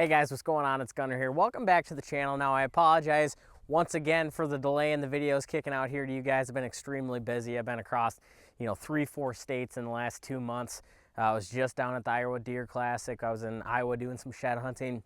Hey guys, what's going on? It's Gunnar here. Welcome back to the channel. Now I apologize once again for the delay in the videos kicking out here to you guys. I've been extremely busy. I've been across, 3-4 states in the last 2 months. I was just down at the Iowa Deer Classic. I was in Iowa doing some shed hunting,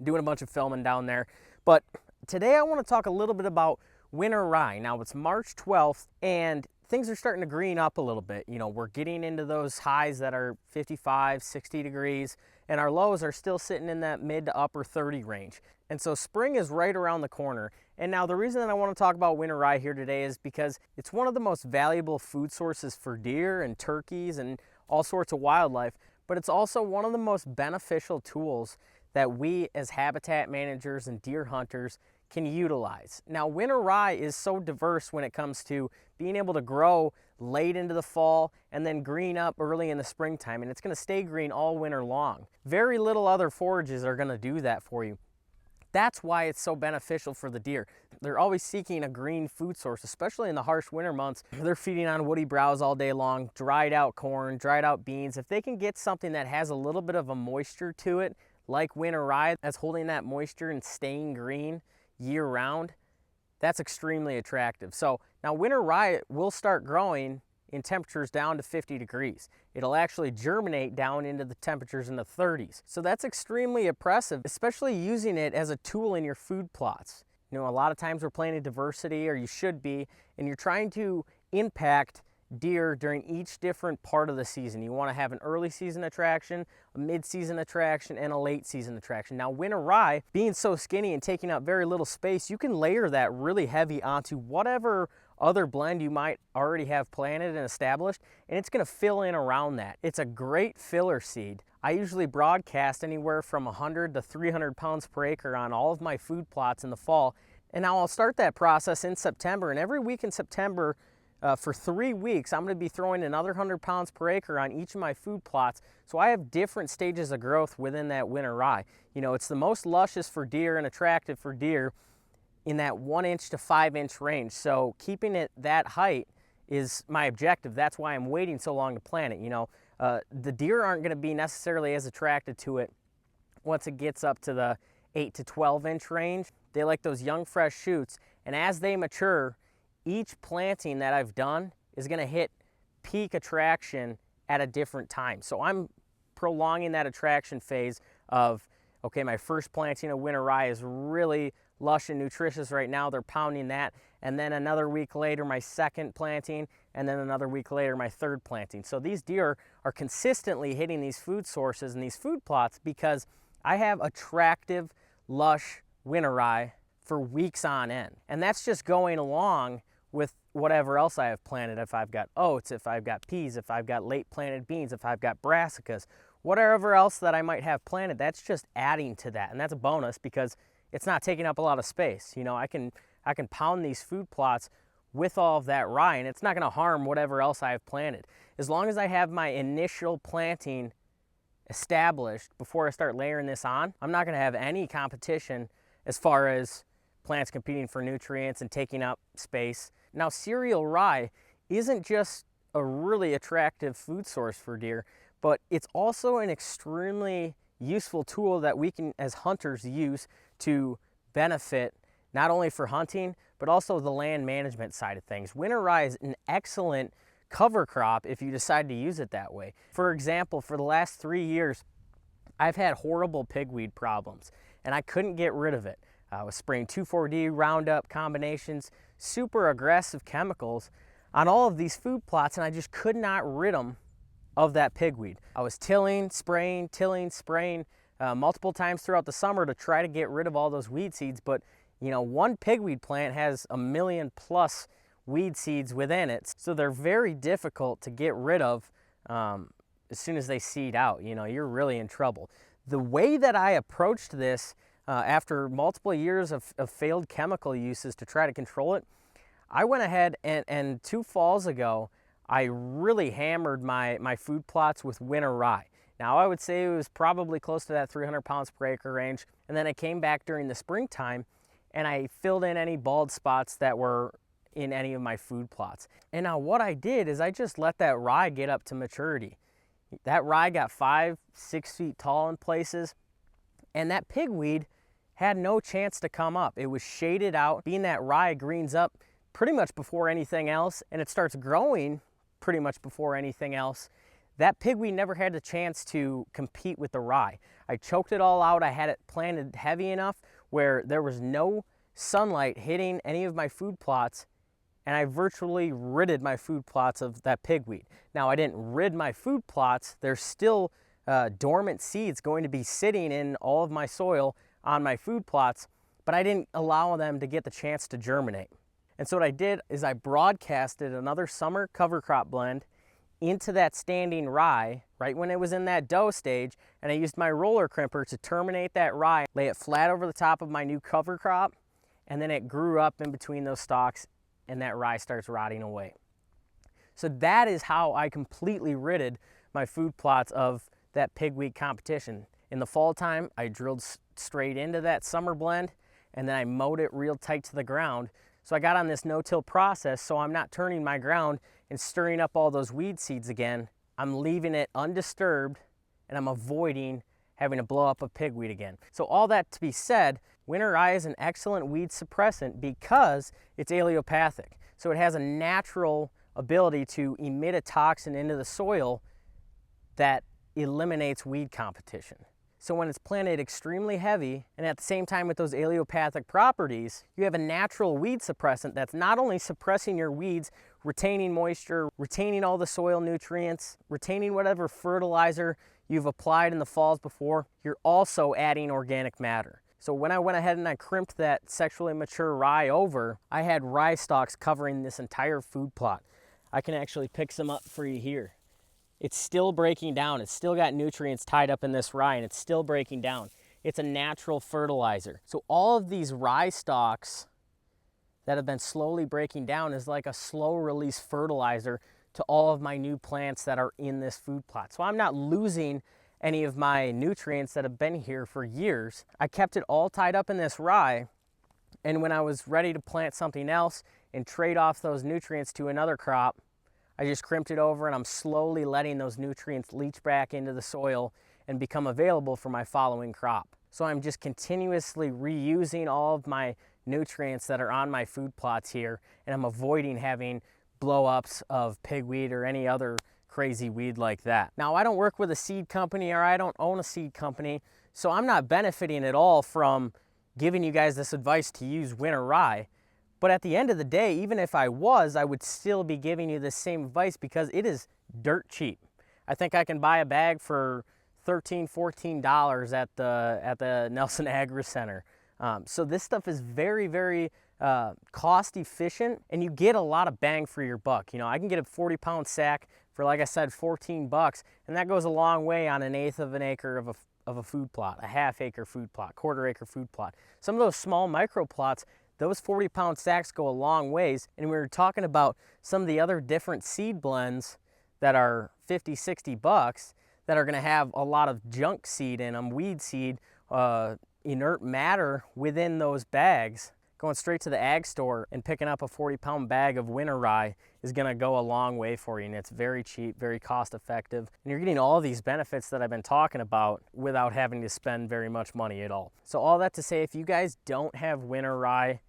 doing a bunch of filming down there. But today I want to talk a little bit about winter rye. Now it's March 12th and things are starting to green up a little bit. We're getting into those highs that are 55, 60 degrees, and our lows are still sitting in that mid to upper 30 range. And so spring is right around the corner. And now the reason that I want to talk about winter rye here today is because it's one of the most valuable food sources for deer and turkeys and all sorts of wildlife, but it's also one of the most beneficial tools that we as habitat managers and deer hunters can utilize. Now, winter rye is so diverse when it comes to being able to grow late into the fall and then green up early in the springtime, and it's going to stay green all winter long. Very little other forages are going to do that for you. That's why it's so beneficial for the deer. They're always seeking a green food source, especially in the harsh winter months. They're feeding on woody browse all day long, dried out corn, dried out beans. If they can get something that has a little bit of a moisture to it, like winter rye, that's holding that moisture and staying green year round, that's extremely attractive. So now winter rye will start growing in temperatures down to 50 degrees. It'll actually germinate down into the temperatures in the 30s. So that's extremely impressive, especially using it as a tool in your food plots. A lot of times we're planting diversity, or you should be, and you're trying to impact deer during each different part of the season. You want to have an early season attraction, a mid-season attraction, and a late season attraction. Now winter rye, being so skinny and taking up very little space, you can layer that really heavy onto whatever other blend you might already have planted and established, and it's going to fill in around that. It's a great filler seed. I usually broadcast anywhere from 100 to 300 pounds per acre on all of my food plots in the fall, and now I'll start that process in September, and every week in September for 3 weeks, I'm going to be throwing another 100 pounds per acre on each of my food plots. So I have different stages of growth within that winter rye. It's the most luscious for deer and attractive for deer in that 1 inch to 5 inch range. So keeping it that height is my objective. That's why I'm waiting so long to plant it. The deer aren't going to be necessarily as attracted to it once it gets up to the 8 to 12 inch range. They like those young, fresh shoots. And as they mature, each planting that I've done is going to hit peak attraction at a different time. So I'm prolonging that attraction phase of, okay, my first planting of winter rye is really lush and nutritious right now. They're pounding that. And then another week later, my second planting, and then another week later, my third planting. So these deer are consistently hitting these food sources and these food plots because I have attractive, lush winter rye for weeks on end. And that's just going along with whatever else I have planted. If I've got oats, if I've got peas, if I've got late planted beans, if I've got brassicas, whatever else that I might have planted, that's just adding to that. And that's a bonus because it's not taking up a lot of space. I can pound these food plots with all of that rye, and it's not going to harm whatever else I have planted. As long as I have my initial planting established before I start layering this on, I'm not going to have any competition as far as plants competing for nutrients and taking up space. Now, cereal rye isn't just a really attractive food source for deer, but it's also an extremely useful tool that we can, as hunters, use to benefit not only for hunting, but also the land management side of things. Winter rye is an excellent cover crop if you decide to use it that way. For example, for the last 3 years, I've had horrible pigweed problems, and I couldn't get rid of it. I was spraying 2,4-D, Roundup combinations, super aggressive chemicals on all of these food plots, and I just could not rid them of that pigweed. I was tilling, spraying, multiple times throughout the summer to try to get rid of all those weed seeds, but one pigweed plant has 1 million plus weed seeds within it, so they're very difficult to get rid of as soon as they seed out. You're really in trouble. The way that I approached this after multiple years of failed chemical uses to try to control it, I went ahead and 2 falls ago, I really hammered my food plots with winter rye. Now, I would say it was probably close to that 300 pounds per acre range. And then I came back during the springtime and I filled in any bald spots that were in any of my food plots. And now what I did is I just let that rye get up to maturity. That rye got 5-6 feet tall in places. And that pigweed had no chance to come up. It was shaded out, being that rye greens up pretty much before anything else, and it starts growing pretty much before anything else. That pigweed never had the chance to compete with the rye. I choked it all out. I had it planted heavy enough where there was no sunlight hitting any of my food plots, and I virtually ridded my food plots of that pigweed. Now, I didn't rid my food plots. There's still dormant seeds going to be sitting in all of my soil on my food plots, but I didn't allow them to get the chance to germinate. And so what I did is I broadcasted another summer cover crop blend into that standing rye right when it was in that dough stage, and I used my roller crimper to terminate that rye, lay it flat over the top of my new cover crop, and then it grew up in between those stalks and that rye starts rotting away. So that is how I completely ridded my food plots of that pigweed competition. In the fall time, I drilled straight into that summer blend, and then I mowed it real tight to the ground. So I got on this no-till process, so I'm not turning my ground and stirring up all those weed seeds again. I'm leaving it undisturbed, and I'm avoiding having to blow up a pigweed again. So all that to be said, winter rye is an excellent weed suppressant because it's allelopathic. So it has a natural ability to emit a toxin into the soil that eliminates weed competition. So when it's planted extremely heavy, and at the same time with those allelopathic properties, you have a natural weed suppressant that's not only suppressing your weeds, retaining moisture, retaining all the soil nutrients, retaining whatever fertilizer you've applied in the falls before, you're also adding organic matter. So when I went ahead and I crimped that sexually mature rye over, I had rye stalks covering this entire food plot. I can actually pick some up for you here. It's still breaking down. It's still got nutrients tied up in this rye, and it's still breaking down. It's a natural fertilizer. So all of these rye stalks that have been slowly breaking down is like a slow release fertilizer to all of my new plants that are in this food plot. So I'm not losing any of my nutrients that have been here for years. I kept it all tied up in this rye, and when I was ready to plant something else and trade off those nutrients to another crop, I just crimped it over, and I'm slowly letting those nutrients leach back into the soil and become available for my following crop. So I'm just continuously reusing all of my nutrients that are on my food plots here, and I'm avoiding having blow-ups of pigweed or any other crazy weed like that. Now, I don't work with a seed company, or I don't own a seed company, so I'm not benefiting at all from giving you guys this advice to use winter rye. But at the end of the day, even if I was, I would still be giving you the same advice because it is dirt cheap. I think I can buy a bag for $13, $14 at the Nelson Agri Center. So this stuff is very, very cost efficient, and you get a lot of bang for your buck. You know, I can get a 40-pound sack for, like I said, 14 bucks, and that goes a long way on 1/8 of an acre of a food plot, a 1/2 acre food plot, 1/4 acre food plot. Some of those small micro plots, those 40-pound sacks go a long ways. And we were talking about some of the other different seed blends that are 50, 60 bucks that are gonna have a lot of junk seed in them, weed seed, inert matter within those bags. Going straight to the ag store and picking up a 40-pound bag of winter rye is gonna go a long way for you, and it's very cheap, very cost effective. And you're getting all these benefits that I've been talking about without having to spend very much money at all. So all that to say, if you guys don't have winter rye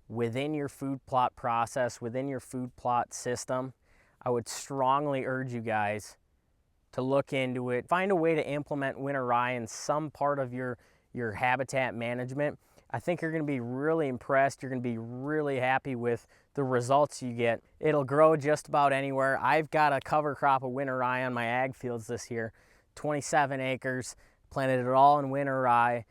within your food plot process, within your food plot system, I would strongly urge you guys to look into it. Find a way to implement winter rye in some part of your habitat management. I think you're gonna be really impressed. You're gonna be really happy with the results you get. It'll grow just about anywhere. I've got a cover crop of winter rye on my ag fields this year, 27 acres, planted it all in winter rye.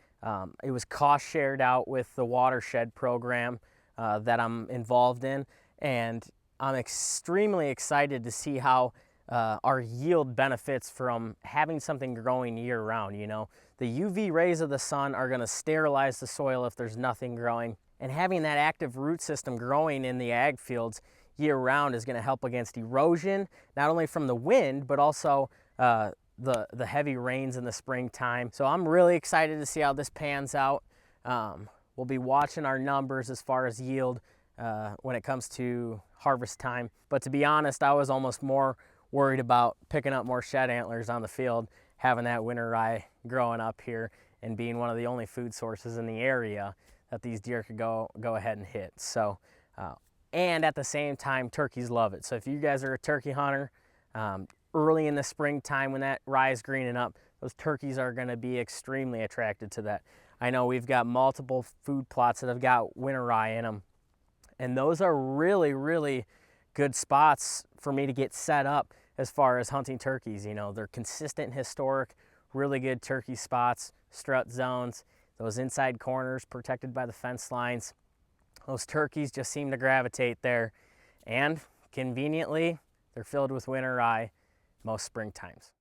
It was cost shared out with the watershed program that I'm involved in, and I'm extremely excited to see how our yield benefits from having something growing year round. You know, the UV rays of the sun are going to sterilize the soil if there's nothing growing, and having that active root system growing in the ag fields year round is going to help against erosion, not only from the wind, but also the heavy rains in the springtime. So I'm really excited to see how this pans out. We'll be watching our numbers as far as yield when it comes to harvest time. But to be honest, I was almost more worried about picking up more shed antlers on the field, having that winter rye growing up here and being one of the only food sources in the area that these deer could go ahead and hit. So, and at the same time, turkeys love it. So if you guys are a turkey hunter, early in the springtime when that rye is greening up, those turkeys are going to be extremely attracted to that. I know we've got multiple food plots that have got winter rye in them, and those are really, really good spots for me to get set up as far as hunting turkeys. You know, they're consistent, historic, really good turkey spots, strut zones, those inside corners protected by the fence lines. Those turkeys just seem to gravitate there, and conveniently, they're filled with winter rye most spring times.